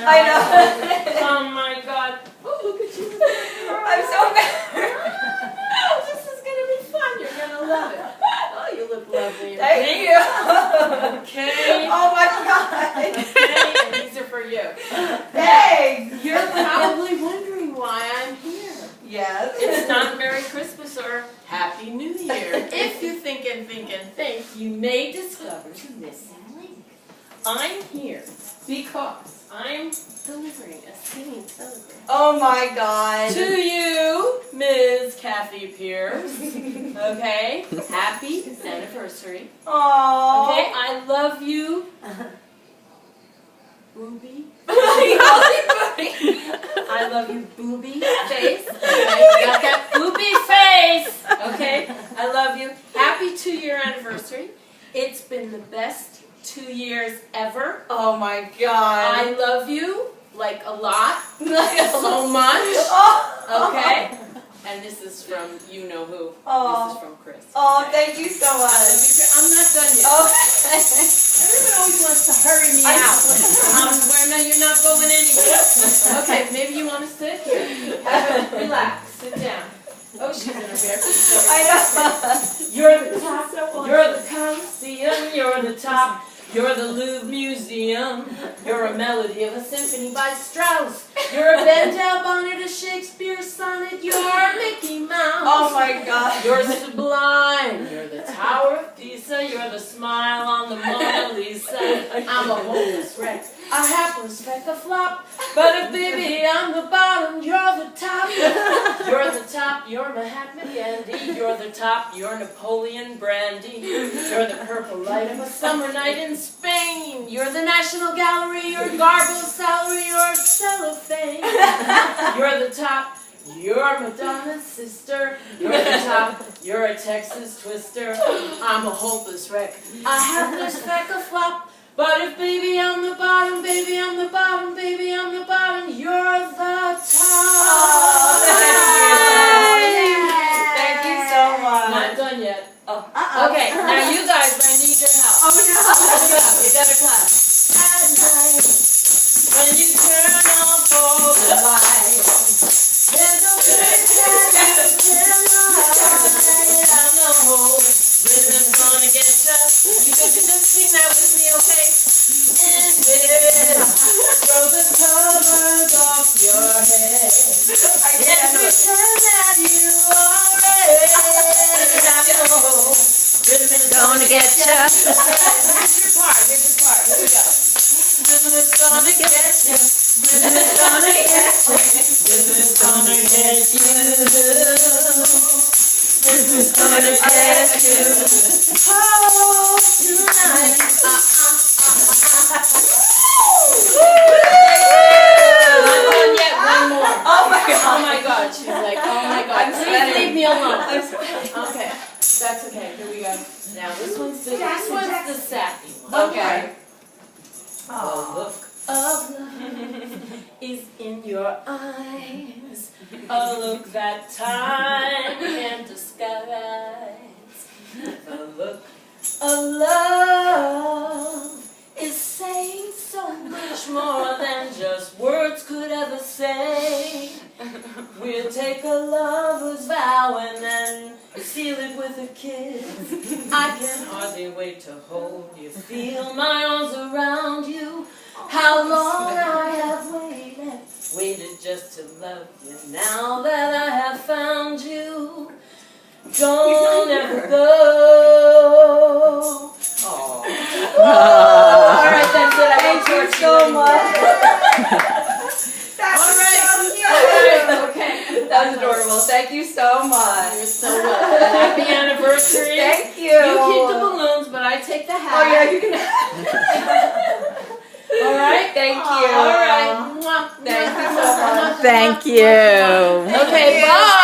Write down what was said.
I know. Oh my God. Oh, look at you. I'm so bad. Oh, this is going to be fun. You're going to love it. Oh, you look lovely. Thank you. Okay. Oh my God. Okay, and these are for you. Thanks. You're probably wondering why I'm here. Yes. It's not Merry Christmas or Happy New Year. If you think, you may discover the missing link. I'm here because I'm delivering a singing telegram. Oh my God. To you, Ms. Kathy Pierce. Okay? Happy anniversary. Aww. Okay? I love you. Booby. I love you, booby face. Okay? You got that booby face. Okay? I love you. Happy 2-year anniversary. It's been the best 2 years ever. Oh my God. I love you, like a lot, so much. Okay? And this is from you know who. Oh. This is from Chris. Oh, Okay? thank you so I love much. you, Chris. I'm not done yet. Oh. Everyone always wants to hurry me out. No, you're not going anywhere. Okay, maybe you want to sit here. Relax. Sit down. Oh, she's in her bare. I know. You're the top. You're the Coliseum. You're the top. You're the Louvre Museum. You're a melody of a symphony by Strauss. You're a Bendel bonnet, a Shakespeare sonnet. You're Mickey Mouse. Oh my God. You're sublime. You're the Tower of Pisa. You're the smile on the Mona Lisa. I'm a hopeless wreck, a hapless wreck, a flop. But if baby I'm the bottom, you're the top. You're the top. You're Mahatma Gandhi. You're the top. You're Napoleon Brandy. You're the purple light of a summer night in Spain. You're the National Gallery. You're Garbo's salary. You're cellophane. You're the top. You're Madonna's sister. You're the top. You're a Texas twister. I'm a hopeless wreck, a hapless wreck, a flop. But if baby I'm the bottom, baby I'm the bottom, baby I'm the bottom, you're the top. Oh, thank you so much. Not done yet. Oh. Okay, now you guys, I need your help. Oh no. You better clap. At night, when you turn off all the lights, there's no place that you can hide. I know rhythm's gonna get you. You could just sing that with me, okay? In this, throw the covers off your head. And pretend that you are red. I know rhythm is gonna get you. Here's your part. Here's your part. Here we go. Rhythm is gonna get you. Rhythm is gonna get you. Rhythm is gonna get you. Rhythm is gonna get you. Oh, tonight. Not done yet. One more. Oh my God. Oh my God. She's like, oh my God. Please leave me alone. Okay. That's okay. Here we go. Now this one's the sappy one. Okay. A look of love is in your eyes. A look that time can't disguise. A look of love is saying so much more than just words could ever say. We'll take a lover's vow and then seal it with a kiss. I can hardly wait to hold you, feel my arms around you. How long I have waited just to love you. Now that I have found you, don't ever go. Oh. All right, that's it. I won't torture you so much. All right. Okay. That was adorable. Thank you so much. You're so welcome. Happy anniversary. Thank you. You keep the balloons, but I take the hat. Oh yeah, you can. All right. Thank you. All right. Thank you so much. Thank you. Okay. Bye.